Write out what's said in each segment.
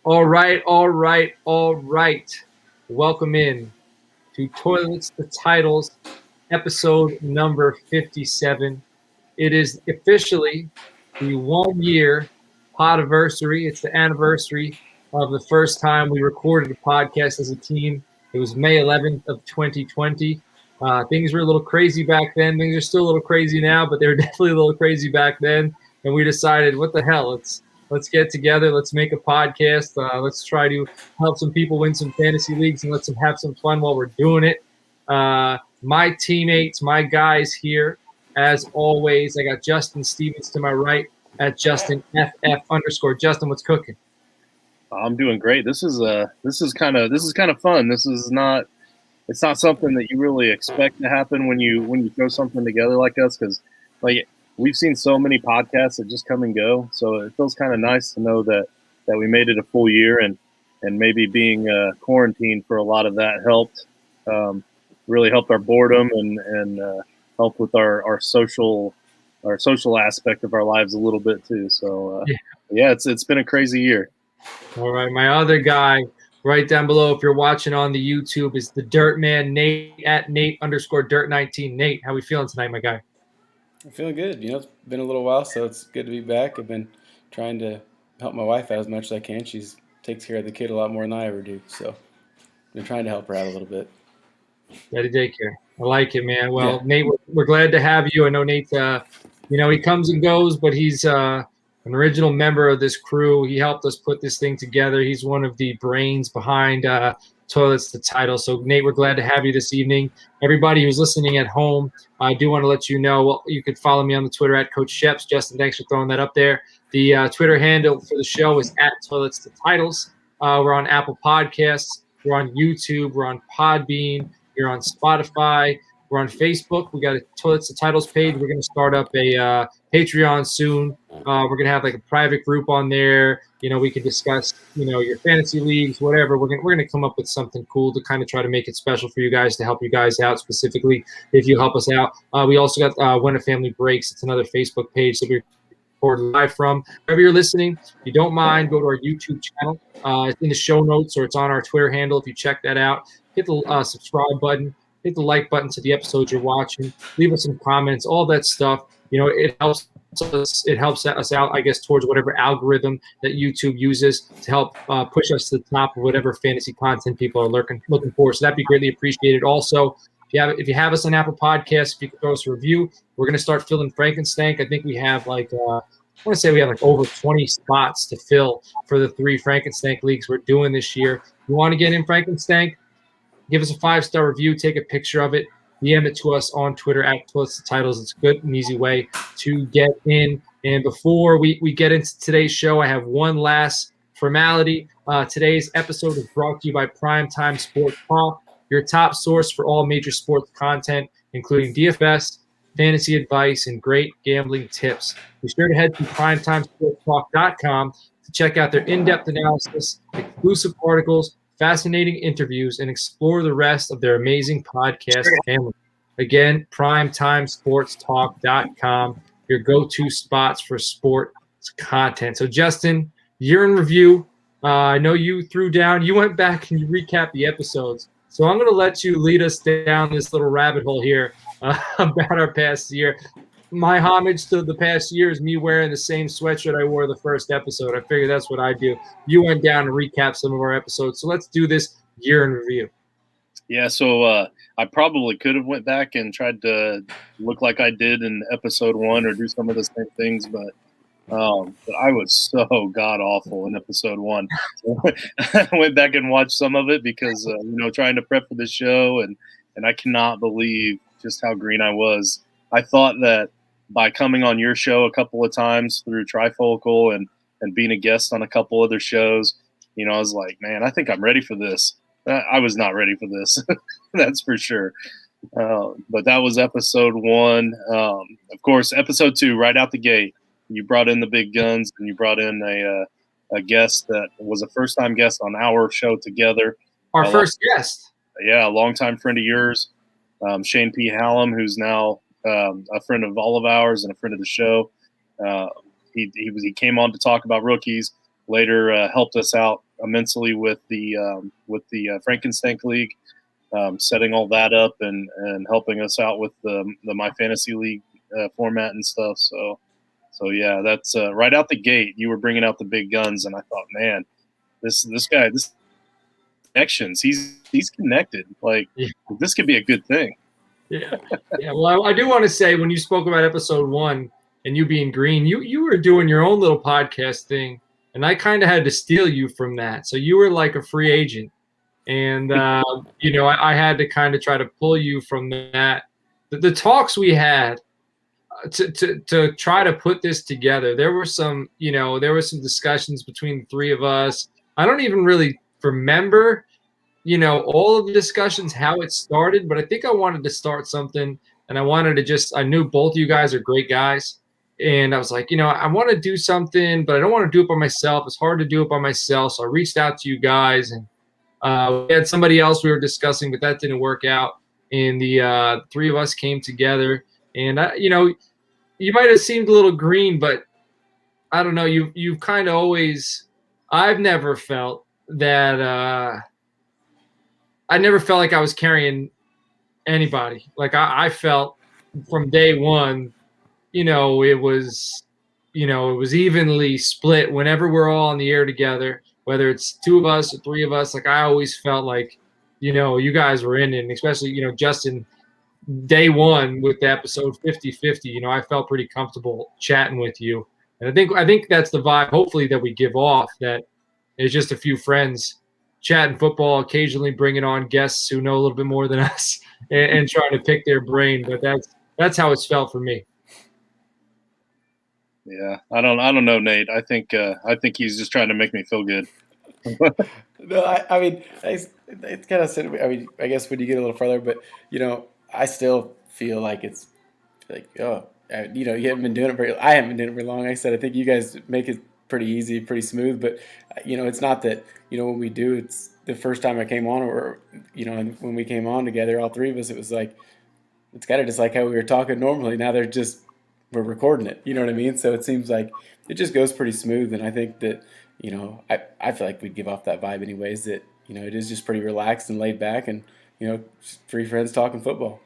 All right, all right, all right. Welcome in to Toilets to Titles, episode number 57. It is officially the 1 year Podaversary. It's the anniversary of the first time we recorded a podcast as a team. It was May 11th of 2020. Things were a little crazy back then. Things are still a little crazy now, but they were definitely a little crazy back then. And we decided, what the hell? Let's get together. Let's make a podcast. Let's try to help some people win some fantasy leagues and let's have some fun while we're doing it. My teammates, my guys here, as always, I got Justin Stevens to my right at Justin FF_. Justin, what's cooking? I'm doing great. This is kind of fun. It's not something that you really expect to happen when you throw something together like us, because like we've seen so many podcasts that just come and go. So it feels kind of nice to know that we made it a full year, and maybe being quarantined for a lot of that helped. Really helped our boredom and helped with our social aspect of our lives a little bit too. So yeah, it's been a crazy year. All right, my other guy right down below, if you're watching on the YouTube, is the Dirt Man, Nate at Nate_Dirt19. Nate, how we feeling tonight, my guy? I'm feeling good. It's been a little while, so it's good to be back. I've been trying to help my wife out as much as I can. She takes care of the kid a lot more than I ever do, so I've been trying to help her out a little bit. Daddy daycare. I like it, man. Well, yeah. Nate, we're glad to have you. I know Nate, he comes and goes, but he's an original member of this crew. He helped us put this thing together. He's one of the brains behind Toilets to Title. So, Nate, we're glad to have you this evening. Everybody who's listening at home, I do want to let you know, you could follow me on the Twitter at Coach Sheps. Justin, thanks for throwing that up there. The Twitter handle for the show is at Toilets to Titles. We're on Apple Podcasts. We're on YouTube. We're on Podbean. You're on Spotify. We're on Facebook. We got a Toilets to Titles page. We're going to start up a Patreon soon. We're going to have like a private group on there. We can discuss, your fantasy leagues, whatever. We're going to come up with something cool to kind of try to make it special for you guys, to help you guys out specifically if you help us out. We also got When a Family Breaks. It's another Facebook page that we record live from. Wherever you're listening, if you don't mind, go to our YouTube channel. It's in the show notes, or it's on our Twitter handle. If you check that out, hit the subscribe button, hit the like button to the episodes you're watching, leave us some comments, all that stuff. It helps us. It helps us out, I guess, towards whatever algorithm that YouTube uses to help push us to the top of whatever fantasy content people are looking for. So that'd be greatly appreciated. Also, if you have us on Apple Podcasts, if you could throw us a review, we're going to start filling Frankenstank. I think we have I want to say we have like over 20 spots to fill for the 3 Frankenstank leagues we're doing this year. If you want to get in Frankenstank, give us a 5-star review, take a picture of it, DM it to us on Twitter at Toilets to Titles. It's a good and easy way to get in. And before we get into today's show, I have one last formality. Today's episode is brought to you by Primetime Sports Talk, your top source for all major sports content, including DFS, fantasy advice, and great gambling tips. Be sure to head to primetimesportstalk.com to check out their in-depth analysis, exclusive articles, fascinating interviews, and explore the rest of their amazing podcast family. Again, primetimesportstalk.com, your go-to spots for sports content. So, Justin, year in review. I know you you went back and you recapped the episodes. So I'm going to let you lead us down this little rabbit hole here about our past year. My homage to the past year is me wearing the same sweatshirt I wore the first episode. I figured that's what I do. You went down and recapped some of our episodes. So let's do this year in review. Yeah, so I probably could have went back and tried to look like I did in episode 1 or do some of the same things, but I was so god-awful in episode 1. So I went back and watched some of it because, trying to prep for the show, and I cannot believe just how green I was. I thought that by coming on your show a couple of times through Trifocal and being a guest on a couple other shows, I was like, man, I think I'm ready for this. I was not ready for this. That's for sure. But that was episode 1. Of course, episode 2, right out the gate, you brought in the big guns, and you brought in a guest that was a first-time guest on our show together. Our first guest. Yeah, a longtime friend of yours, Shane P. Hallam, who's now a friend of all of ours and a friend of the show. He came on to talk about rookies. Later, helped us out immensely with the Frankenstein League, setting all that up and helping us out with the My Fantasy League format and stuff. So yeah, that's right out the gate. You were bringing out the big guns, and I thought, man, this guy, this connections, he's connected. Like, this could be a good thing. Yeah. Well, I do want to say, when you spoke about episode 1 and you being green, you were doing your own little podcast thing, and I kind of had to steal you from that. So you were like a free agent, and I had to kind of try to pull you from that. The talks we had to try to put this together, there were some discussions between the three of us. I don't even really remember all of the discussions, how it started, but I think I wanted to start something, and I knew both of you guys are great guys, and I was like, I want to do something, but I don't want to do it by myself. It's hard to do it by myself, so I reached out to you guys, and we had somebody else we were discussing, but that didn't work out, and the three of us came together, and you might have seemed a little green, but I don't know, you've kind of always, I've never felt that I never felt like I was carrying anybody. Like I felt from day one, it was evenly split whenever we're all on the air together, whether it's 2 of us or 3 of us. Like I always felt like, you guys were in it, and especially, Justin, day 1 with the episode 50-50, I felt pretty comfortable chatting with you. And I think that's the vibe, hopefully, that we give off, that it's just a few friends chatting football, occasionally bringing on guests who know a little bit more than us and trying to pick their brain. But that's how it's felt for me. Yeah, I don't know, Nate. I think he's just trying to make me feel good. No, I mean, it's kind of. I mean, I guess when you get a little further, but I still feel like it's like, you haven't been doing it I haven't been doing it very long. Like I said, I think you guys make it pretty easy, pretty smooth, but it's not that, when we do, it's the first time I came on, or, and when we came on together, all 3 of us, it was like, it's kind of just like how we were talking normally. Now we're recording it. You know what I mean? So it seems like it just goes pretty smooth. And I think that, I feel like we'd give off that vibe anyways, that, it is just pretty relaxed and laid back, and, 3 friends talking football.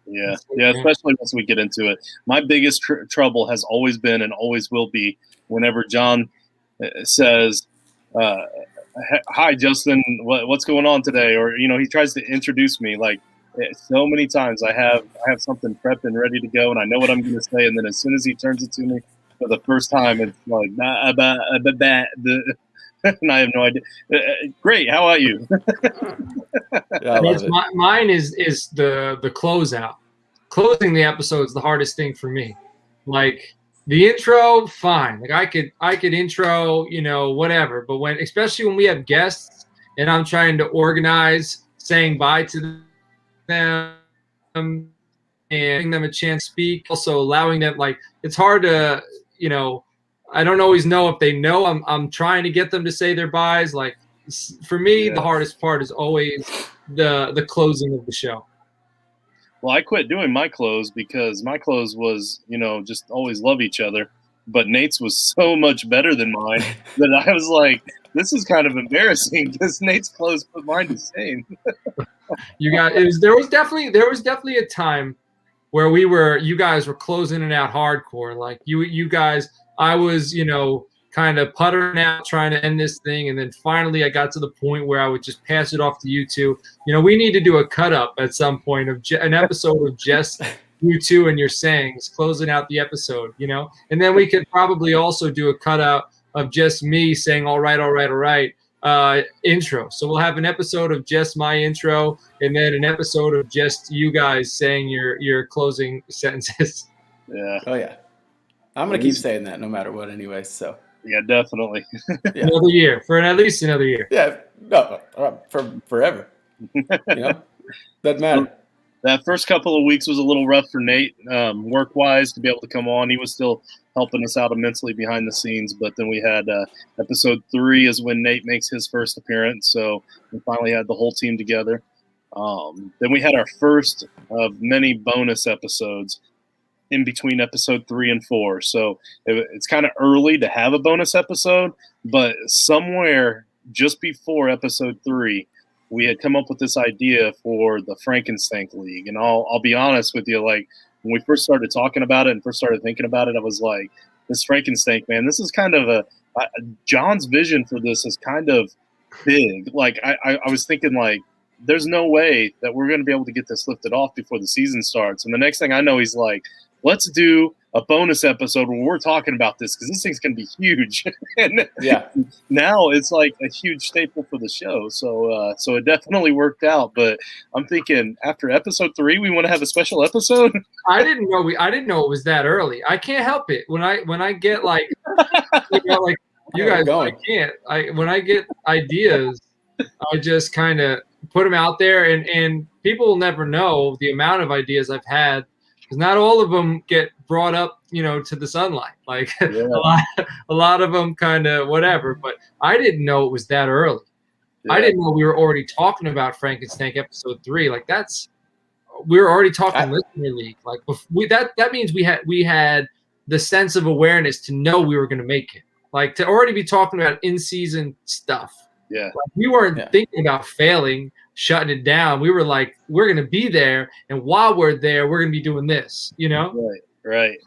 Yeah, especially once we get into it. My biggest trouble has always been and always will be whenever John says, hi, Justin, what's going on today? Or, he tries to introduce me. Like, so many times I have something prepped and ready to go, and I know what I'm going to say, and then as soon as he turns it to me for the first time, it's like, and I have no idea. Great, how about you? Mine is the closeout. Closing the episode is the hardest thing for me. Like, the intro, fine. Like I could intro, whatever. But especially when we have guests and I'm trying to organize saying bye to them and giving them a chance to speak, also allowing them, like, it's hard to, I don't always know if they know I'm trying to get them to say their byes. Like, for me, The hardest part is always the closing of the show. Well, I quit doing my close because my close was, just always love each other. But Nate's was so much better than mine that I was like, this is kind of embarrassing because Nate's close put mine to shame. There was definitely a time where you guys were closing it out hardcore. Like you guys, I was, kind of puttering out, trying to end this thing. And then finally I got to the point where I would just pass it off to you 2. We need to do a cut up at some point of an episode of just you 2 and your sayings, closing out the episode, and then we could probably also do a cutout of just me saying, all right, intro. So we'll have an episode of just my intro, and then an episode of just you guys saying your closing sentences. Yeah. Oh yeah. I'm going to keep saying that no matter what anyway, so. Yeah, definitely. Yeah. Another year, for at least another year. Yeah, no, for forever. Doesn't matter. That first couple of weeks was a little rough for Nate, work-wise, to be able to come on. He was still helping us out immensely behind the scenes, but then we had episode 3 is when Nate makes his first appearance, so we finally had the whole team together. Then we had our first of many bonus episodes in between episode 3 and 4. So it's kind of early to have a bonus episode, but somewhere just before episode 3, we had come up with this idea for the Frankenstein League. And I'll be honest with you, like when we first started talking about it and first started thinking about it, I was like, this Frankenstein, man, this is kind of John's vision for this is kind of big. Like I was thinking like, there's no way that we're going to be able to get this lifted off before the season starts. And the next thing I know, he's like, let's do a bonus episode where we're talking about this because this thing's going to be huge. And now it's like a huge staple for the show. So it definitely worked out. But I'm thinking after episode 3, we want to have a special episode. I didn't know it was that early. I can't help it when I get like, like you guys, I can't. When I get ideas, I just kind of put them out there, and people will never know the amount of ideas I've had because not all of them get brought up, to the sunlight. Like a lot of them kind of whatever. But I didn't know it was that early. Yeah. I didn't know we were already talking about Frankenstein episode 3. Like we were already talking listener league. Like that means we had the sense of awareness to know we were going to make it. Like to already be talking about in-season stuff. Yeah, like we weren't thinking about failing, shutting it down. We were like, we're going to be there, and while we're there, we're going to be doing this. Right.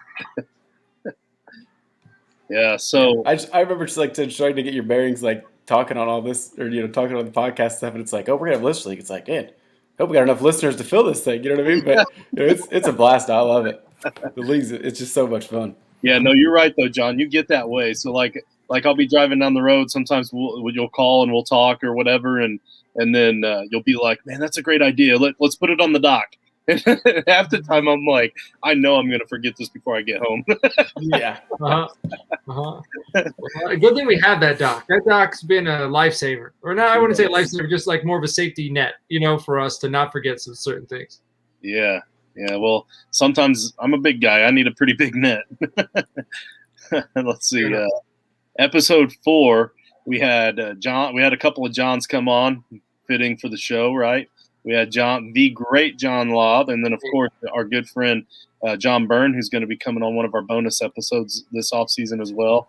Yeah. So I remember just like trying to get your bearings, like talking on all this, or talking on the podcast stuff, and it's like, oh, we're gonna have listener league. It's like, man, hope we got enough listeners to fill this thing. You know what I mean? But it's a blast. I love it. The leagues, it's just so much fun. Yeah, no, you're right though, John. You get that way. So like I'll be driving down the road. Sometimes you'll call and we'll talk or whatever, and then you'll be like, "Man, that's a great idea. Let's put it on the dock." And half the time I'm like, I know I'm going to forget this before I get home. Yeah. Good thing we have that dock. That dock's been a lifesaver, or not. I wouldn't say lifesaver, just like more of a safety net, for us to not forget some certain things. Yeah. Well, sometimes I'm a big guy. I need a pretty big net. Let's see. Episode 4, we had John. We had a couple of Johns come on, fitting for the show, right? We had the great John Laub, and then of course our good friend John Byrne, who's going to be coming on one of our bonus episodes this offseason as well.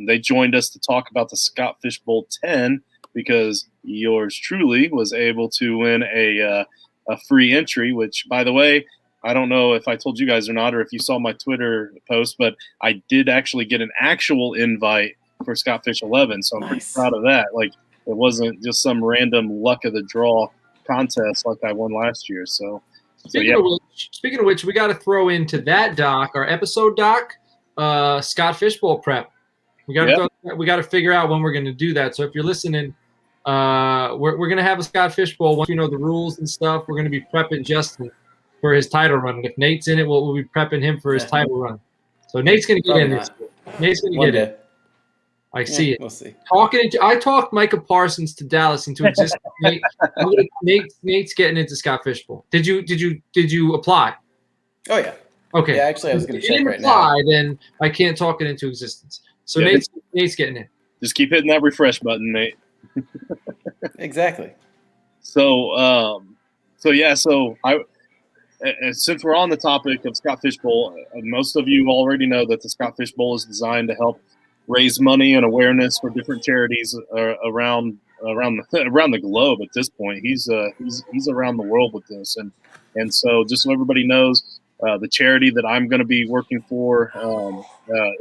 They joined us to talk about the Scott Fish Bowl 10 because yours truly was able to win a free entry. Which, by the way, I don't know if I told you guys or not, or if you saw my Twitter post, but I did actually get an actual invite for Scott Fish 11, so I'm pretty proud of that. Like it wasn't just some random luck of the draw contest like I won last year. So speaking of which, we got to throw into that doc, our episode doc, Scott Fish Bowl prep. We got to figure out when we're going to do that. So if you're listening, we're going to have a Scott Fish Bowl. Once we know the rules and stuff, we're going to be prepping Justin for his title run. And if Nate's in it, we'll be prepping him for his title run. So Nate's going to get in this. Nate's going to get in. I see it. We'll see. I talked Micah Parsons to Dallas into existence. Nate's getting into Scott Fish Bowl. Did you apply? Oh yeah. Okay. Yeah, actually, I was going to check right now. If you didn't apply, then I can't talk it into existence. So Nate's getting in. Just keep hitting that refresh button, Nate. Exactly. So since we're on the topic of Scott Fish Bowl, most of you already know that the Scott Fish Bowl is designed to help raise money and awareness for different charities around the globe. At this point, he's around the world with this, and so just so everybody knows, the charity that I'm going to be working for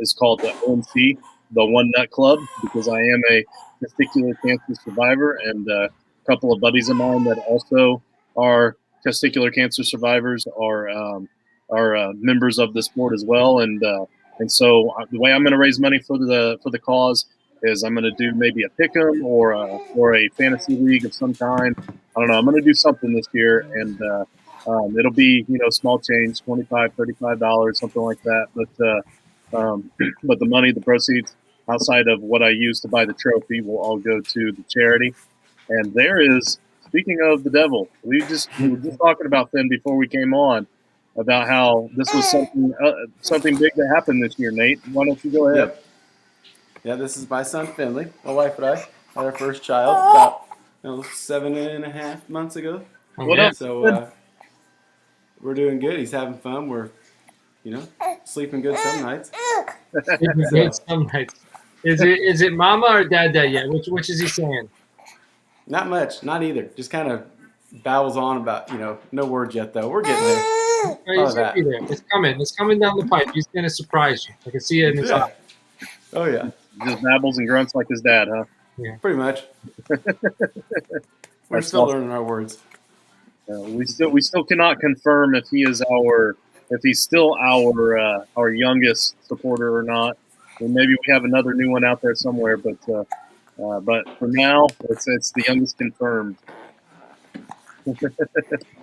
is called the ONC, the One Nut Club, because I am a testicular cancer survivor, and a couple of buddies of mine that also are testicular cancer survivors are members of the sport as well, and so the way I'm going to raise money for the cause is I'm going to do maybe a pick'em or a fantasy league of some kind. I don't know. I'm going to do something this year, and it'll be small change, $25, $35, something like that. But the money, the proceeds, outside of what I use to buy the trophy, will all go to the charity. And there is, speaking of the devil, we were just talking about them before we came on, about how this was something big that happened this year. Nate, why don't you go ahead? Yep. Yeah, this is my son Finley. My wife and I had our first child about 7.5 months ago. What up? So we're doing good. He's having fun. We're sleeping good some nights. Some nights. Is it mama or dad yet? Which is he saying? Not much, not either. Just kind of babbles on about, no words yet though. We're getting there. He's gonna be there. It's coming. It's coming down the pipe. He's gonna surprise you. I can see it in his eye. Oh yeah. Just babbles and grunts like his dad, huh? Yeah. Pretty much. We're still learning our words. We still cannot confirm if he's still our youngest supporter or not. And maybe we have another new one out there somewhere, but for now, it's the youngest confirmed.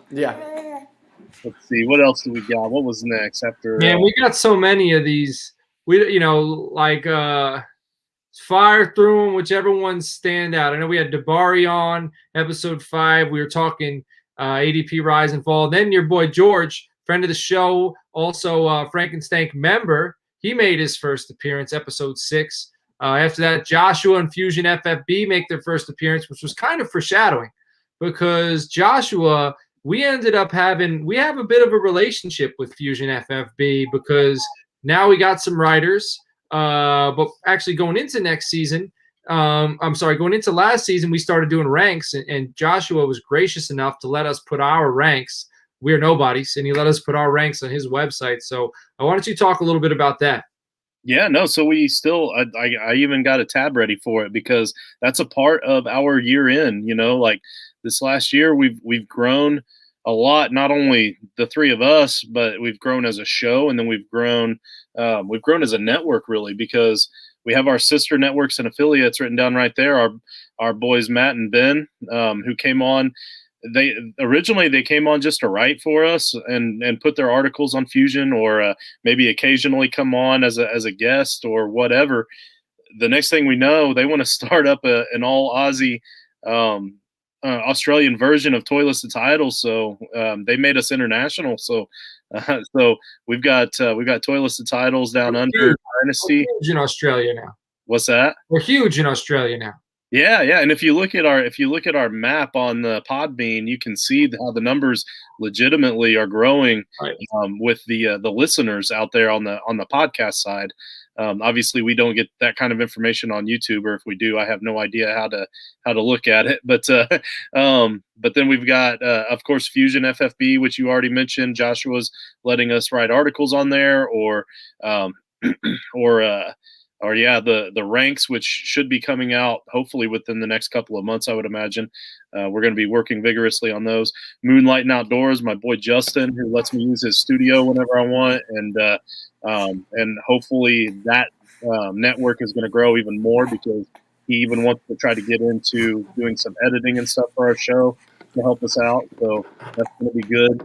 Yeah. Let's see, what else do we got? What was next after? Man, we got so many of these. We fire through them, whichever ones stand out. I know we had DiBari on episode 5. We were talking ADP rise and fall. Then your boy George, friend of the show, also Frankenstank member, he made his first appearance, episode 6. After that, Joshua and Fusion FFB make their first appearance, which was kind of foreshadowing because Joshua, we ended up we have a bit of a relationship with Fusion FFB because now we got some writers. But actually going into next season, going into last season, we started doing ranks, and Joshua was gracious enough to let us put our ranks. We're nobodies, and he let us put our ranks on his website. So why don't you talk a little bit about that? Yeah, no. So we still, I even got a tab ready for it because that's a part of our year end. Like this last year, we've grown a lot. Not only the three of us, but we've grown as a show, and then we've grown as a network really because we have our sister networks and affiliates written down right there. Our boys Matt and Ben, who came on. They came on just to write for us and put their articles on Fusion, or maybe occasionally come on as a guest or whatever. The next thing we know, they want to start up an all Aussie Australian version of Toyless the Title. So they made us international. So we've got Toyless the Titles down under Dynasty. We're huge in Australia now. What's that? We're huge in Australia now. Yeah, and if you look at our map on the Podbean, you can see how the numbers legitimately are growing with the listeners out there on the podcast side. Obviously, we don't get that kind of information on YouTube, or if we do, I have no idea how to look at it. But then we've got, of course, Fusion FFB, which you already mentioned. Joshua's letting us write articles on there, or the ranks, which should be coming out hopefully within the next couple of months, I would imagine. We're going to be working vigorously on those. Moonlighting Outdoors, my boy Justin, who lets me use his studio whenever I want, and hopefully that network is going to grow even more because he even wants to try to get into doing some editing and stuff for our show to help us out. So that's going to be good.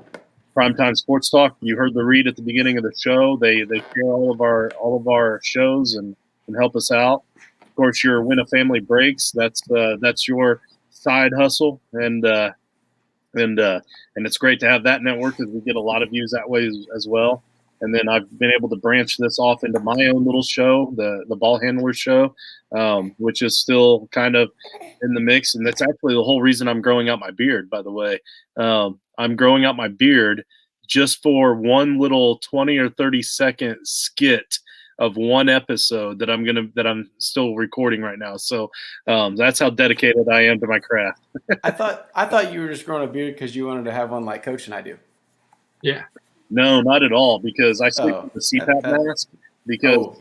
Primetime Sports Talk. You heard the read at the beginning of the show. They share all of our shows and help us out. Of course, your When a Family Breaks. That's your side hustle, and it's great to have that network because we get a lot of views that way as well. And then I've been able to branch this off into my own little show, the Ball Handlers Show, which is still kind of in the mix. And that's actually the whole reason I'm growing out my beard, by the way. I'm growing out my beard just for one little 20 or 30 second skit of one episode that I'm still recording right now. So that's how dedicated I am to my craft. I thought you were just growing a beard because you wanted to have one like Coach and I do. Yeah. No, not at all. Because I sleep with the CPAP mask. Because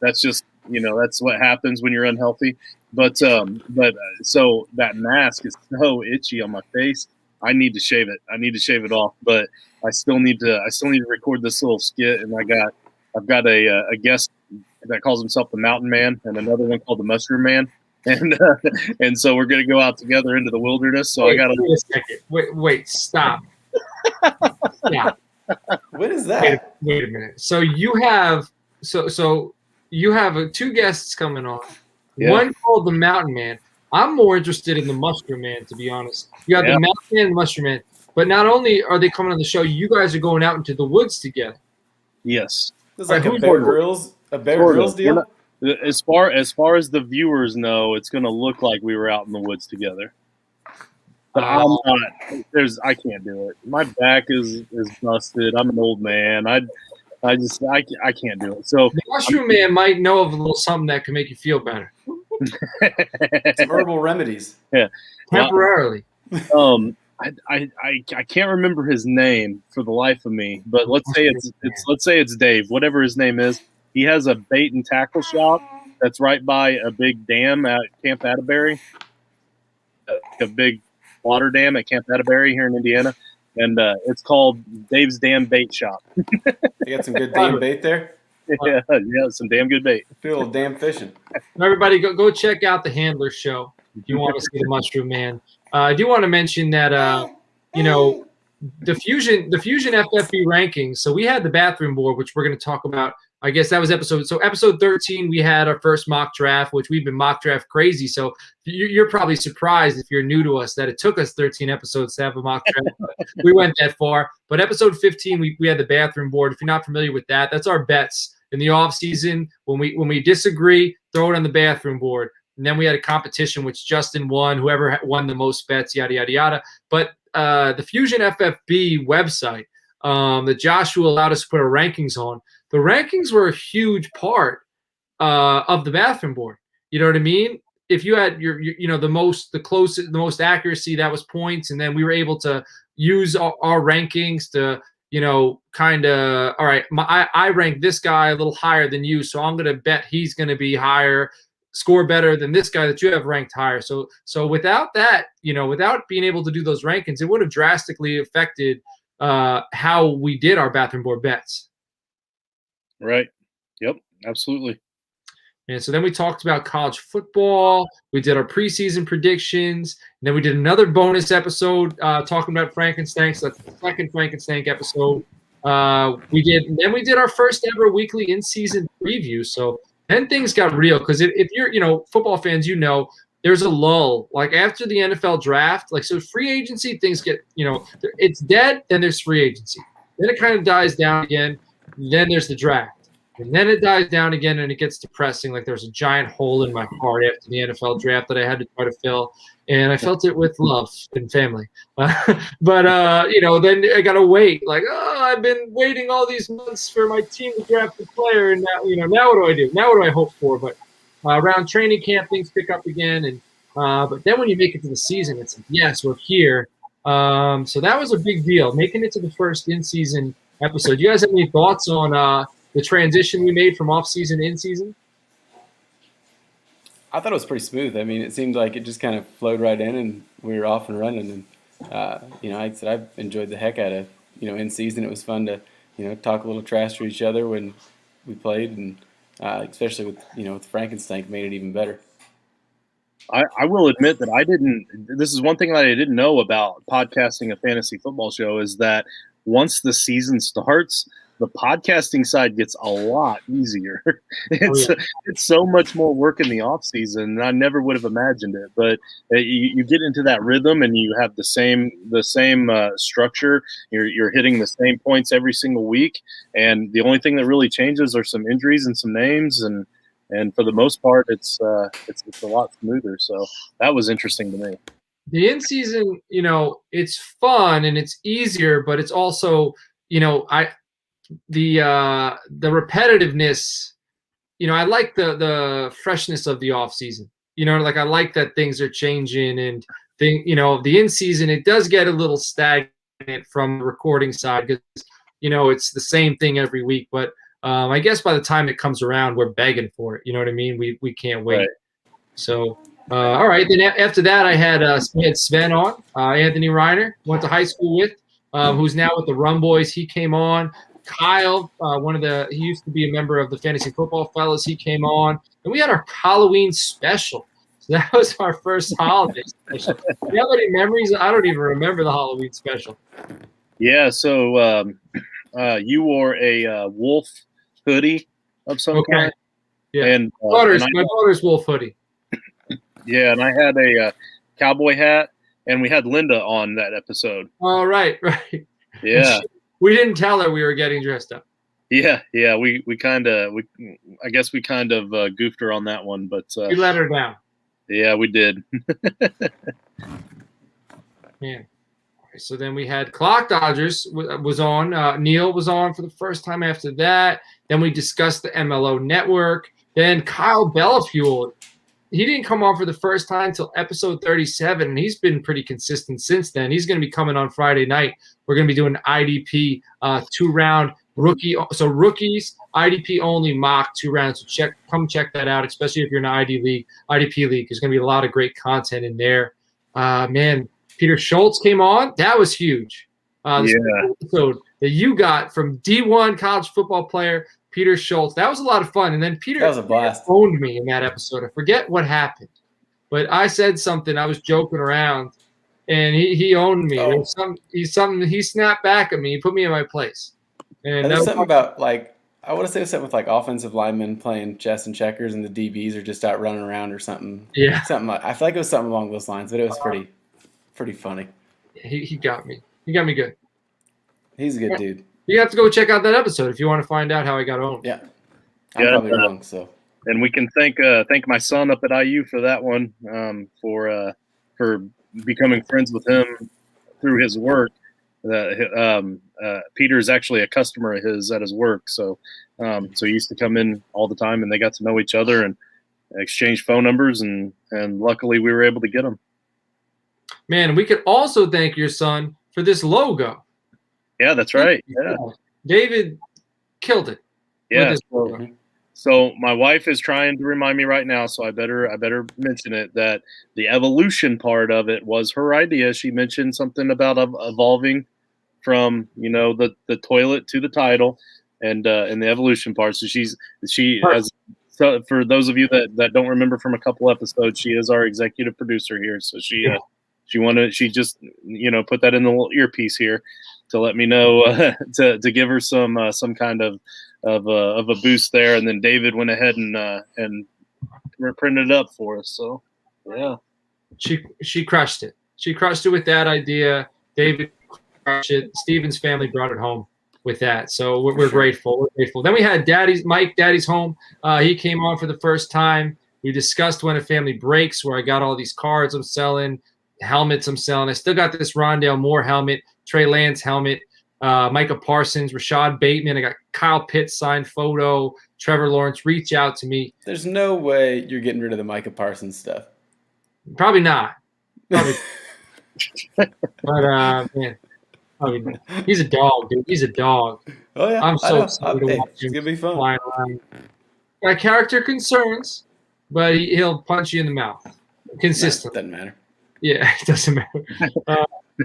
that's just that's what happens when you're unhealthy. But so that mask is so itchy on my face. I need to shave it. I need to shave it off. But I still need to record this little skit, and I've got a guest that calls himself the Mountain Man and another one called the Mushroom Man. And so we're going to go out together into the wilderness. So wait a second. Wait, stop. Stop. What is that? Wait a minute. So you have two guests coming on. Yeah. One called the Mountain Man. I'm more interested in the Mushroom Man, to be honest. You got the Mountain Man and the Mushroom Man. But not only are they coming on the show, you guys are going out into the woods together. Yes. It's like a Bear Grylls deal? As far as the viewers know, it's going to look like we were out in the woods together. But I'm not. I can't do it. My back is busted. I'm an old man. I can't do it. So the mushroom man might know of a little something that can make you feel better. Some herbal remedies. Yeah. Temporarily. I can't remember his name for the life of me, but let's say it's Dave, whatever his name is. He has a bait and tackle shop that's right by a big dam at Camp Atterbury, a big water dam at Camp Atterbury here in Indiana, and it's called Dave's Dam Bait Shop. You got some good damn bait there. Yeah, some damn good bait. Do a little damn fishing. Everybody, go check out the Handler Show if you want to see the Mushroom Man. I do want to mention that the Fusion FFB rankings. So we had the bathroom board, which we're going to talk about. I guess that was episode 13. We had our first mock draft, which we've been mock draft crazy. So you're probably surprised if you're new to us that it took us 13 episodes to have a mock draft. We went that far. But episode 15, we had the bathroom board. If you're not familiar with that, that's our bets in the off season. When we disagree, throw it on the bathroom board. And then we had a competition which Justin won, whoever won the most bets, yada, yada, yada. But the Fusion FFB website that Joshua allowed us to put our rankings on, the rankings were a huge part of the bathroom board. You know what I mean? If you had your the most accuracy, that was points. And then we were able to use our rankings to, kind of, all right, I rank this guy a little higher than you, so I'm going to bet he's going to be higher, score better than this guy that you have ranked higher. So without that, without being able to do those rankings, it would have drastically affected how we did our bathroom board bets. Right. Yep. Absolutely. And so then we talked about college football. We did our preseason predictions. And then we did another bonus episode talking about Frankenstein. So that's the second Frankenstein episode. We did our first ever weekly in-season preview. So then things got real, because if you're, football fans, there's a lull. Like after the NFL draft, so free agency, things get, it's dead. Then there's free agency. Then it kind of dies down again. Then there's the draft. And then it dies down again, and it gets depressing. Like there's a giant hole in my heart after the NFL draft that I had to try to fill. And I felt it with love and family. But then I got to wait. Like, I've been waiting all these months for my team to draft a player. And now, now what do I do? Now what do I hope for? But around training camp, things pick up again. And but then when you make it to the season, it's like, yes, we're here. So that was a big deal, making it to the first in-season episode. You guys have any thoughts on the transition we made from off-season to in-season? I thought it was pretty smooth. I mean, it seemed like it just kind of flowed right in, and we were off and running. And like I said, I've enjoyed the heck out of in season. It was fun to talk a little trash to each other when we played, and especially with Frankenstein, made it even better. I will admit that this is one thing that I didn't know about podcasting a fantasy football show, is that once the season starts, the podcasting side gets a lot easier. It's so much more work in the off season. I never would have imagined it, but you get into that rhythm, and you have the same structure. You're hitting the same points every single week, and the only thing that really changes are some injuries and some names, and for the most part, it's a lot smoother. So that was interesting to me. The in season, it's fun and it's easier, but it's also, the repetitiveness, I like the freshness of the off season. I like that things are changing, and the in season, it does get a little stagnant from the recording side, because it's the same thing every week. But I guess by the time it comes around, we're begging for it. You know what I mean? We can't wait. Right. So all right. Then after that, I had Sven on, Anthony Reiner, went to high school with, who's now with the Rum Boys. He came on. Kyle, he used to be a member of the Fantasy Football Fellas. He came on, and we had our Halloween special. So that was our first holiday special. Do you have any memories? I don't even remember the Halloween special. Yeah. So you wore a wolf hoodie of some kind. Yeah. And my daughter's wolf hoodie. Yeah, and I had a cowboy hat, and we had Linda on that episode. Oh, right. Yeah. We didn't tell her we were getting dressed up. Yeah. I guess we kind of goofed her on that one, but we let her down. Yeah, we did. Yeah. So then we had Clock Dodgers was on. Neal was on for the first time after that. Then we discussed the MLO Network. Then Kyle Bellefeuil, he didn't come on for the first time until episode 37, and he's been pretty consistent since then. He's going to be coming on Friday night. We're going to be doing IDP 2-round rookie. So rookies, IDP only mock 2 rounds. So come check that out, especially if you're in an IDP league. There's going to be a lot of great content in there. Man, Peter Schulz came on. That was huge. This episode that you got from D1 college football player Peter Schulz. That was a lot of fun. And then Peter owned me in that episode. I forget what happened, but I said something. I was joking around, and he owned me. Oh. He snapped back at me. He put me in my place. And there's something about, like, I want to say it was something with, like, offensive linemen playing chess and checkers, and the DBs are just out running around or something. Yeah. I feel like it was something along those lines, but it was pretty funny. He got me. He got me good. He's a good dude. You have to go check out that episode if you want to find out how I got owned. Yeah. I'm probably wrong, so. And we can thank my son up at IU for that one, for becoming friends with him through his work. Peter is actually a customer of his at his work, so he used to come in all the time, and they got to know each other and exchange phone numbers, and luckily we were able to get them. Man, we could also thank your son for this logo. Yeah, that's right. Yeah, David killed it. Yeah. So my wife is trying to remind me right now, so I better mention it, that the evolution part of it was her idea. She mentioned something about evolving from, the toilet to the title, and the evolution part. So she has. So for those of you that don't remember from a couple episodes, she is our executive producer here. So she just put that in the little earpiece here to let me know to give her some kind of a boost there, and then David went ahead and printed it up for us. So yeah, she crushed it. She crushed it with that idea. David crushed it. Steven's family brought it home with that, so we're grateful. We're grateful. Then we had Daddy's home. He came on for the first time. We discussed when a family breaks, where I got all these cards I'm selling, helmets I'm selling. I still got this Rondale Moore helmet, Trey Lance helmet, Micah Parsons, Rashad Bateman. I got Kyle Pitts signed photo, Trevor Lawrence. Reach out to me. There's no way you're getting rid of the Micah Parsons stuff. Probably not. But man, he's a dog, dude. He's a dog. Oh yeah, I'm so excited to watch him. It's gonna be fun. Flying around. Got character concerns, but he'll punch you in the mouth consistently. Doesn't matter. Yeah, it doesn't matter.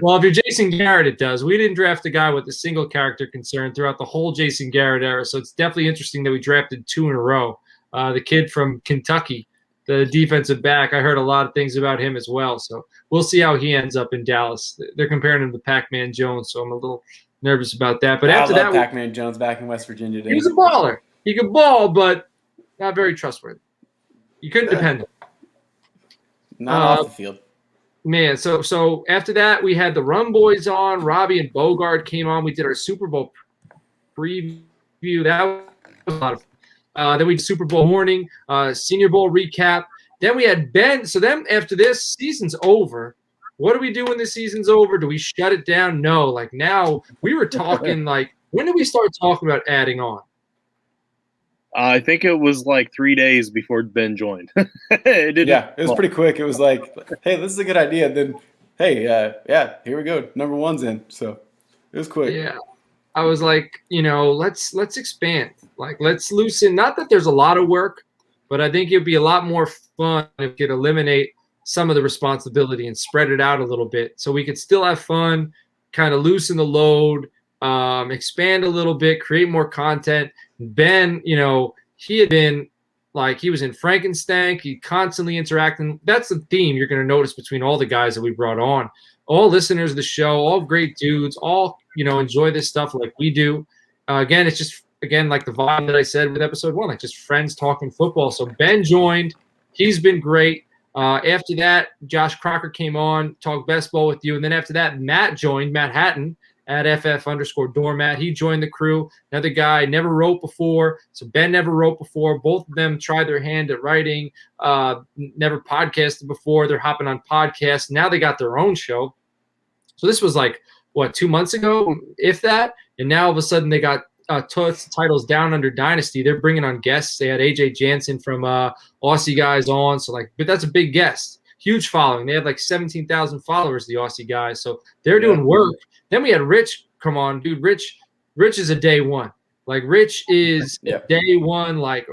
Well, if you're Jason Garrett, it does. We didn't draft a guy with a single character concern throughout the whole Jason Garrett era, so it's definitely interesting that we drafted 2 in a row. The kid from Kentucky, the defensive back, I heard a lot of things about him as well, so we'll see how he ends up in Dallas. They're comparing him to Pac-Man Jones, so I'm a little nervous about that. But after that, Pac-Man Jones back in West Virginia. He was a baller. He could ball, but not very trustworthy. You couldn't depend on him. Not off the field. Man, so after that, we had the Rum Boys on. Robbie and Bogard came on. We did our Super Bowl preview. That was a lot of fun. Then we did Super Bowl morning, Senior Bowl recap. Then we had Ben. So then after this, season's over. What do we do when the season's over? Do we shut it down? No. Like now, we were talking like, when did we start talking about adding on? I think it was like 3 days before Ben joined. It was pretty quick. It was like, hey, this is a good idea. And then, hey, here we go. Number 1's in. So it was quick. Yeah. I was like, let's expand. Like, let's loosen. Not that there's a lot of work, but I think it'd be a lot more fun if we could eliminate some of the responsibility and spread it out a little bit so we could still have fun, kind of loosen the load, expand a little bit, create more content. Ben, he had been like, he was in Frankenstein. He constantly interacting. That's the theme you're going to notice between all the guys that we brought on. All listeners of the show, all great dudes, all, enjoy this stuff like we do. Again, it's just, like the vibe that I said with episode 1, like just friends talking football. So Ben joined. He's been great. After that, Josh Crocker came on, talked best ball with you. And then after that, Matt joined, Matt Hatton, at FF_Doormat. He joined the crew. Another guy, never wrote before. So Ben never wrote before. Both of them tried their hand at writing, never podcasted before. They're hopping on podcasts. Now they got their own show. So this was like, what, 2 months ago, if that? And now all of a sudden they got titles down under Dynasty. They're bringing on guests. They had AJ Jansen from Aussie Guys on. So, like, but that's a big guest. Huge following. They had like 17,000 followers, the Aussie Guys. So they're doing work. Then we had Rich come on. Dude, Rich is a day one. Like, Rich is day one, like,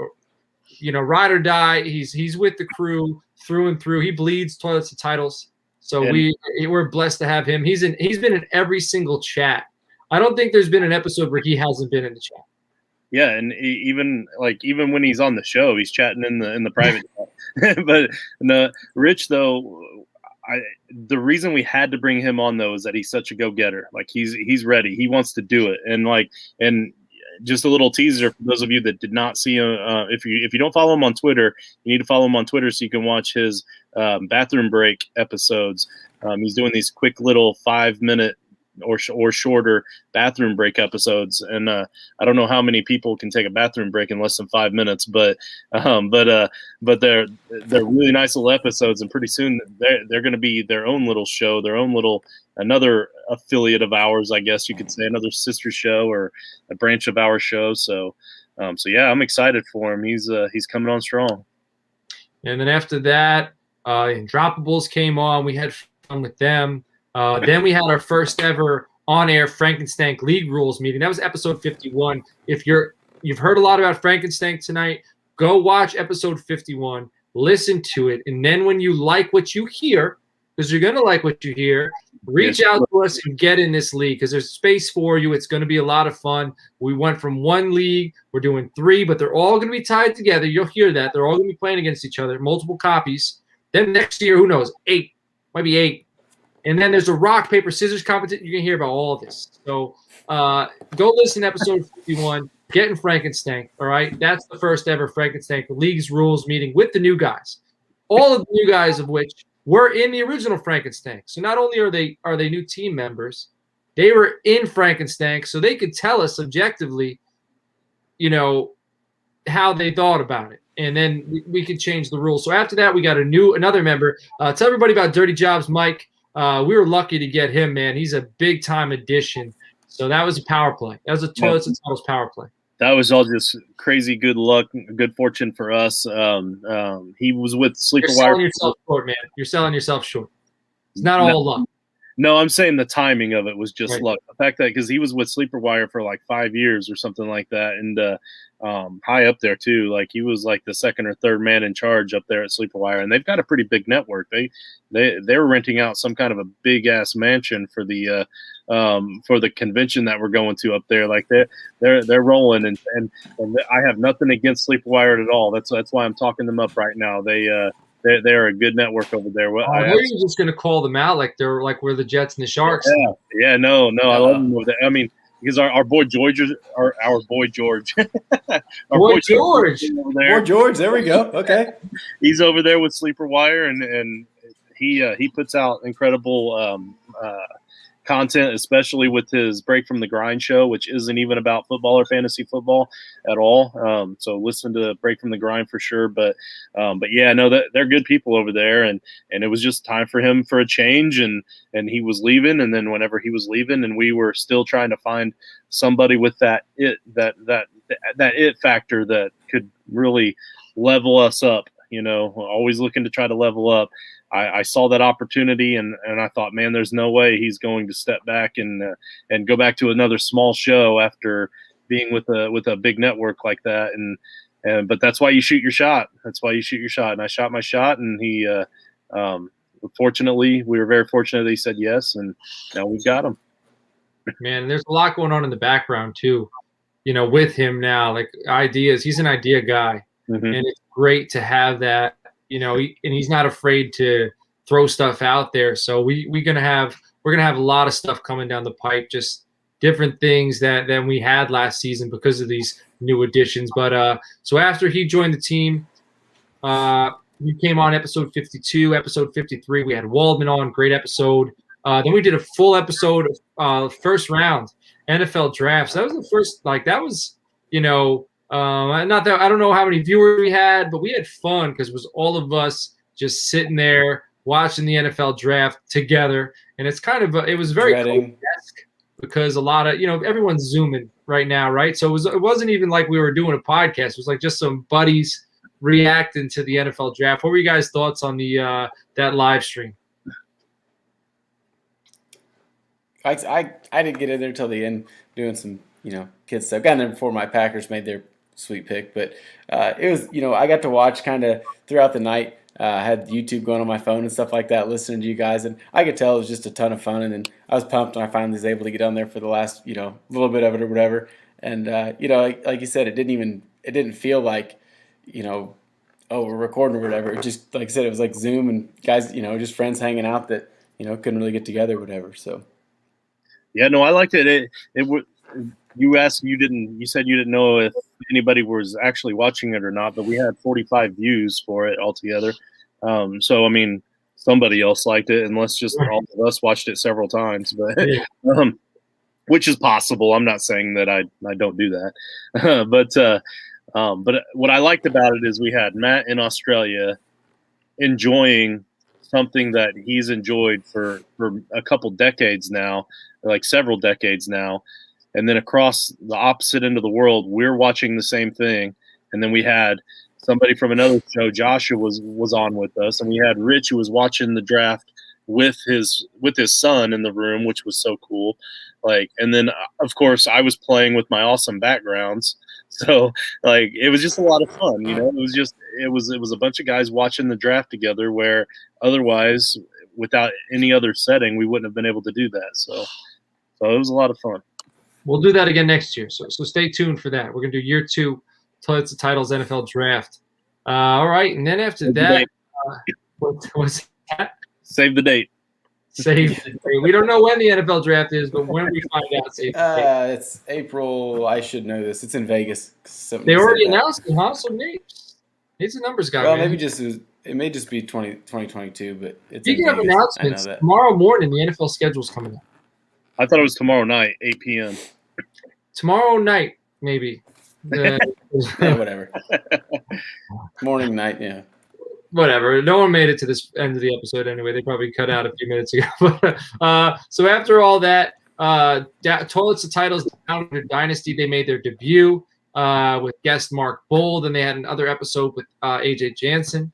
you know, ride or die. He's with the crew through and through. He bleeds toilets and titles. So we're blessed to have him. He's been in every single chat. I don't think there's been an episode where he hasn't been in the chat. Yeah, and even when he's on the show, he's chatting in the private chat. But no, Rich though, the reason we had to bring him on though is that he's such a go-getter. Like he's ready. He wants to do it. And just a little teaser for those of you that did not see him. If you don't follow him on Twitter, you need to follow him on Twitter so you can watch his bathroom break episodes. He's doing these quick little 5-minute or shorter bathroom break episodes, and I don't know how many people can take a bathroom break in less than 5 minutes, but they're really nice little episodes, and pretty soon they're going to be their own little show, another affiliate of ours, I guess you could say, another sister show or a branch of our show. So yeah, I'm excited for him. He's coming on strong. And then after that, Indroppables came on. We had fun with them. Then we had our first ever on-air Frankenstank League Rules meeting. That was episode 51. If you've heard a lot about Frankenstank tonight, go watch episode 51, listen to it, and then when you like what you hear, because you're going to like what you hear, reach out to us and get in this league, because there's space for you. It's going to be a lot of fun. We went from one league. We're doing 3, but they're all going to be tied together. You'll hear that. They're all going to be playing against each other, multiple copies. Then next year, who knows, 8. Might be 8. And then there's a rock, paper, scissors competition. You're going to hear about all of this. So go listen to episode 51, Getting Frankenstank, all right? That's the first ever Frankenstank League's Rules meeting with the new guys. All of the new guys of which were in the original Frankenstank. So not only are they new team members, they were in Frankenstank, so they could tell us objectively, you know, how they thought about it. And then we could change the rules. So after that, we got another member. Tell everybody about Dirty Jobs Mike. We were lucky to get him, man. He's a big-time addition. So that was a power play. That was a Toilets and Titles power play. That was all just crazy good luck, good fortune for us. He was with Sleeper Wire. You're selling yourself short, man. You're selling yourself short. It's not all luck. No, I'm saying the timing of it was just luck. The fact that because he was with Sleeper Wire for like 5 years or something like that, and high up there too. Like he was like the second or third man in charge up there at Sleeper Wire, and they've got a pretty big network. They're renting out some kind of a big ass mansion for the convention that we're going to up there. Like they're rolling, and I have nothing against Sleeper Wire at all. That's why I'm talking them up right now. They're a good network over there. We're just going to call them out like we're the Jets and the Sharks. No, I love them over there. I mean, because our boy George our boy George. Boy George. Boy George, there we go. Okay. He's over there with Sleeper Wire, and he puts out incredible content, especially with his Break from the Grind show, which isn't even about football or fantasy football at all. So listen to Break from the Grind for sure. But yeah, no, they're good people over there, and it was just time for him for a change, and he was leaving, and then whenever he was leaving, and we were still trying to find somebody with that it factor that could really level us up. You know, always looking to try to level up. I saw that opportunity, and I thought, man, there's no way he's going to step back and go back to another small show after being with a big network like that. But that's why you shoot your shot. That's why you shoot your shot. And I shot my shot, and he fortunately, we were very fortunate that he said yes, and now we've got him. Man, there's a lot going on in the background too, you know, with him now. Like ideas, he's an idea guy, and it's great to have that. You know, and he's not afraid to throw stuff out there. So we're gonna have a lot of stuff coming down the pipe, just different things than we had last season because of these new additions. But so after he joined the team, we came on episode 52, episode 53. We had Waldman on, great episode. Then we did a full episode of first round NFL drafts. That was the first, you know. Not that I don't know how many viewers we had, but we had fun because it was all of us just sitting there watching the NFL draft together. And it's kind of it was very Kobe-esque because a lot of everyone's zooming right now, right? So it wasn't even like we were doing a podcast. It was like just some buddies reacting to the NFL draft. What were you guys' thoughts on the that live stream? I didn't get in there till the end doing some kid stuff. Got in there before my Packers made their sweet pick, but it was I got to watch kind of throughout the night. I had YouTube going on my phone and stuff like that, listening to you guys, and I could tell it was just a ton of fun. And then I was pumped when I finally was able to get on there for the last little bit of it or whatever. And like you said, it didn't feel like oh, we're recording or whatever. It just, like I said, it was like Zoom and guys just friends hanging out that couldn't really get together or whatever. So. Yeah, no, I liked it. You said you didn't know if anybody was actually watching it or not, but we had 45 views for it altogether. So I mean, somebody else liked it, unless just all of us watched it several times. But which is possible. I'm not saying that I don't do that. But what I liked about it is we had Matt in Australia enjoying something that he's enjoyed for a couple decades now, like several decades now. And then across the opposite end of the world, we're watching the same thing. And then we had somebody from another show, Joshua was on with us, and we had Rich, who was watching the draft with his son in the room, which was so cool. And then of course I was playing with my awesome backgrounds. So it was just a lot of fun, it was a bunch of guys watching the draft together, where otherwise without any other setting, we wouldn't have been able to do that. So it was a lot of fun. We'll do that again next year. So stay tuned for that. We're going to do year 2, Toilets and Titles NFL draft. All right. And then after that, what's that? Save the date. Save the date. We don't know when the NFL draft is, but when we find out, save the date. It's April. I should know this. It's in Vegas. They already announced it, huh? So Nate's a numbers guy. Well, man. maybe it may just be 2022, but it's Speaking of announcements, tomorrow morning, the NFL schedule's coming out. I thought it was tomorrow night, 8 p.m. Tomorrow night, maybe. Yeah, whatever. Morning, night, yeah. Whatever. No one made it to this end of the episode anyway. They probably cut out a few minutes ago. So after all that, Toilets and Titles Down Under Dynasty, they made their debut with guest Mark Bull. Then they had another episode with AJ Jansen.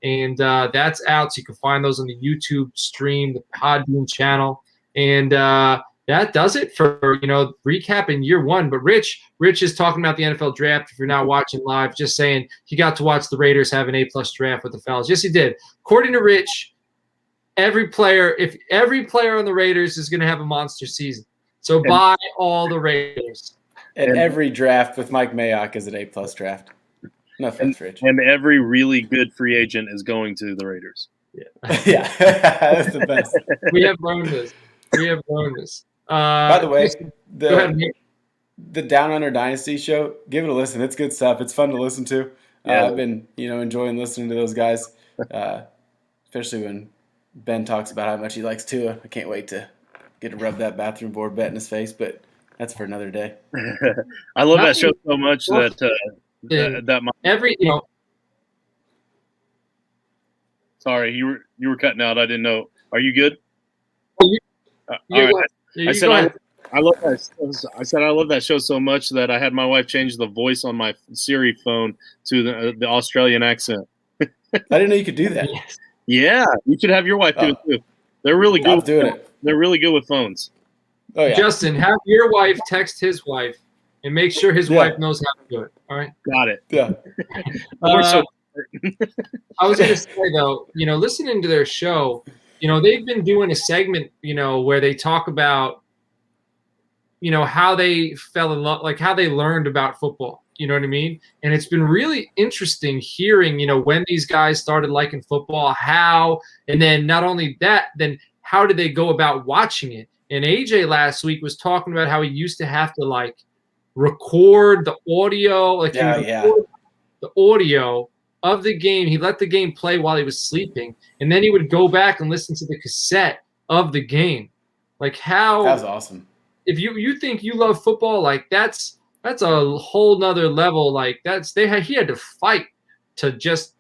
And that's out, so you can find those on the YouTube stream, the Podbean channel. And that does it for recapping year 1. But Rich is talking about the NFL draft. If you're not watching live, just saying he got to watch the Raiders have an A+ draft with the fellas. Yes, he did. According to Rich, every player on the Raiders is going to have a monster season. So buy all the Raiders. And every draft with Mike Mayock is an A+ draft. No offense, Rich. And every really good free agent is going to the Raiders. Yeah, that's the best. We have learned this. By the way, the Down Under Dynasty show, give it a listen. It's good stuff. It's fun to listen to. I've been enjoying listening to those guys, especially when Ben talks about how much he likes Tua. I can't wait to get to rub that bathroom board bet in his face, but that's for another day. I love that show so much that every Sorry, you were cutting out. I didn't know. Are you good? I said I love that. I said I love that show so much that I had my wife change the voice on my Siri phone to the Australian accent. I didn't know you could do that. Yeah, you should have your wife do it too. They're really good. They're really good with phones. Oh yeah. Justin, have your wife text his wife and make sure his wife knows how to do it. All right. Got it. Yeah. I was going to say though, listening to their show, they've been doing a segment, where they talk about, how they fell in love, like how they learned about football. You know what I mean? And it's been really interesting hearing, when these guys started liking football, how, and then not only that, then how did they go about watching it? And AJ last week was talking about how he used to have to record the audio, the audio of the game. He let the game play while he was sleeping, and then he would go back and listen to the cassette of the game. How that was awesome. If you think you love football, that's a whole nother level. He had to fight to just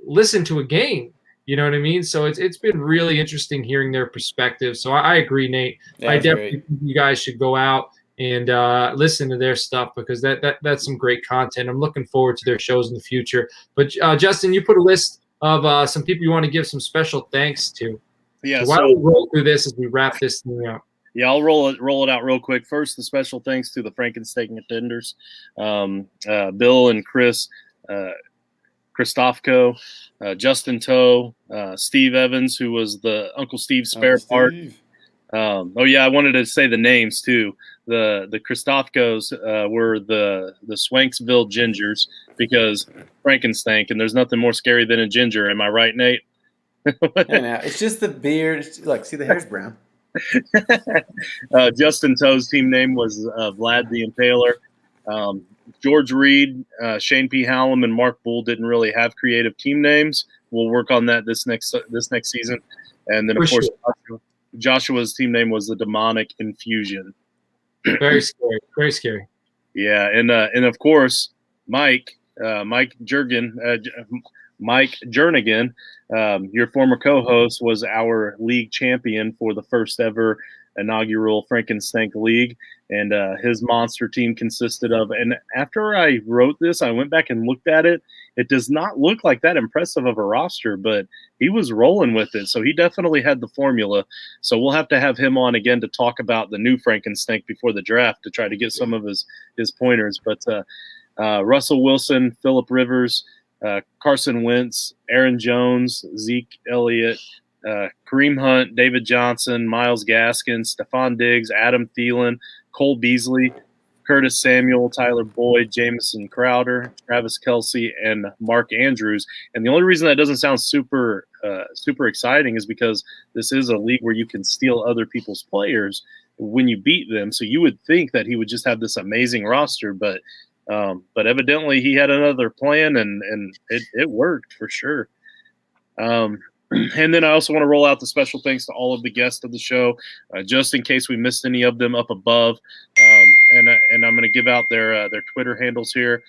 listen to a game. You know what I mean? So it's been really interesting hearing their perspective. So I agree, Nate. Yeah, I definitely think you guys should go out and listen to their stuff, because that's some great content. I'm looking forward to their shows in the future. But Justin, you put a list of some people you want to give some special thanks to. Yeah. So why don't we roll through this as we wrap this thing up? Yeah, I'll roll it out real quick. First, the special thanks to the Frankensteak contenders, Bill and Chris, Christofko, Justin Toe, Steve Evans, who was the Uncle Steve's spare part. Oh yeah, I wanted to say the names too. The Christofkos were the Swanksville Gingers, because Frankensteak, and there's nothing more scary than a ginger. Am I right, Nate? Hey, now, it's just the beard. Look, see, the hair's brown. Justin Toe's team name was Vlad the Impaler. George Reed, Shane P. Hallam, and Mark Bull didn't really have creative team names. We'll work on that this next season. And then, of course, Joshua's team name was the Demonic Infusion. Very scary. Very scary. Yeah, and of course, Mike Jernigan, your former co-host, was our league champion for the first ever inaugural Frankensteak League, and his monster team consisted of, and after I wrote this, I went back and looked at it. It does not look like that impressive of a roster, but he was rolling with it, so he definitely had the formula. So we'll have to have him on again to talk about the new Frankensteak before the draft to try to get some of his pointers. But Russell Wilson, Phillip Rivers, Carson Wentz, Aaron Jones, Zeke Elliott, Kareem Hunt, David Johnson, Myles Gaskin, Stephon Diggs, Adam Thielen, Cole Beasley, Curtis Samuel, Tyler Boyd, Jamison Crowder, Travis Kelce, and Mark Andrews. And the only reason that doesn't sound super exciting is because this is a league where you can steal other people's players when you beat them. So you would think that he would just have this amazing roster, but evidently he had another plan, and it worked for sure. And then I also want to roll out the special thanks to all of the guests of the show, just in case we missed any of them up above. And I'm going to give out their Twitter handles here.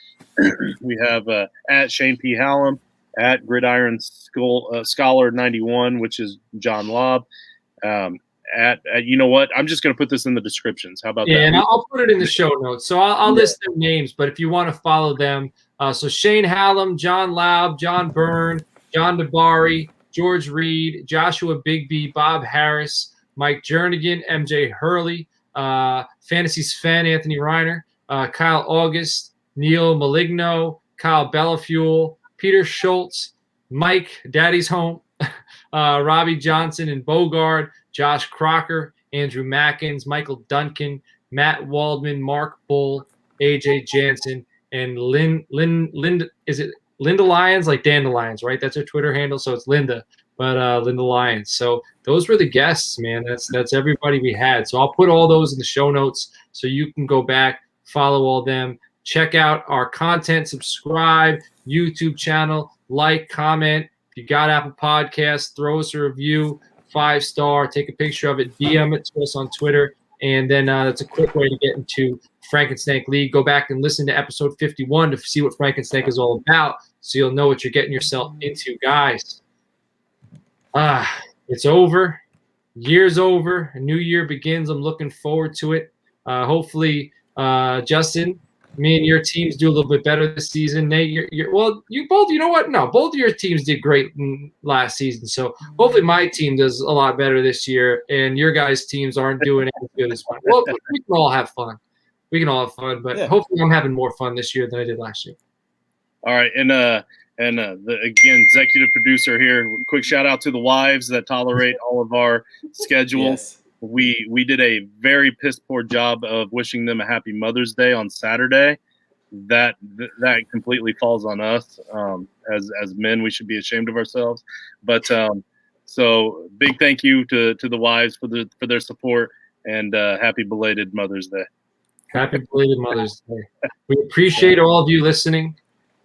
We have at Shane P. Hallam, at Gridiron Scholar 91, which is John Laub. At you know what? I'm just going to put this in the descriptions. How about that? Yeah, and I'll put it in the show notes. So I'll list their names, but if you want to follow them, so Shane Hallam, John Laub, John Byrne, John DiBari, George Reed, Joshua Bigbee, Bob Harris, Mike Jernigan, MJ Hurley, Fantasy Sven, Anthony Reiner, Kyle August, Neal Maligno, Kyle Bellefeuil, Peter Schulz, Mike Daddy's Home, Robbie Jansen and Bogard, Josh Crocker, Andrew Mackens, Michael Duncan, Matt Waldman, Mark Bull, AJ Jansen, and Linda. Is it Linda Lyons? Like Dandelions, right? That's her Twitter handle. So it's Linda, but Linda Lyons. So those were the guests, man. That's everybody we had. So I'll put all those in the show notes so you can go back, follow all them, check out our content, subscribe, YouTube channel, like, comment. If you got Apple Podcasts, throw us a review, 5-star, take a picture of it, DM it to us on Twitter, and then that's a quick way to get into Frankensteak League. Go back and listen to episode 51 to see what Frankensteak is all about, so you'll know what you're getting yourself into, guys. It's over. Year's over. A new year begins. I'm looking forward to it. Hopefully, Justin, me and your teams do a little bit better this season. Nate, you both, you know what? No, both of your teams did great last season. So hopefully my team does a lot better this year, and your guys' teams aren't doing as good as fun. Well, we can all have fun. We can all have fun, but hopefully I'm having more fun this year than I did last year. All right, and the again, executive producer here. Quick shout out to the wives that tolerate all of our schedule. Yes. We did a very piss poor job of wishing them a happy Mother's Day on Saturday. That completely falls on us. As men, we should be ashamed of ourselves. But so big thank you to the wives for their support, and happy belated Mother's Day. Happy belated Mother's Day. We appreciate all of you listening,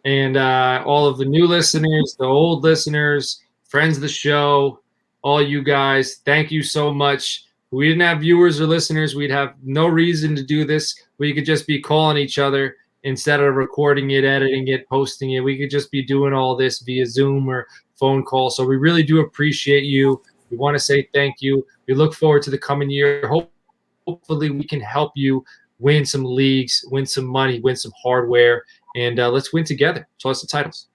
and all of the new listeners, the old listeners, friends of the show, all you guys. Thank you so much. If we didn't have viewers or listeners, we'd have no reason to do this. We could just be calling each other instead of recording it, editing it, posting it. We could just be doing all this via Zoom or phone call. So we really do appreciate you. We want to say thank you. We look forward to the coming year. Hopefully we can help you win some leagues, win some money, win some hardware, and let's win together. So that's the titles.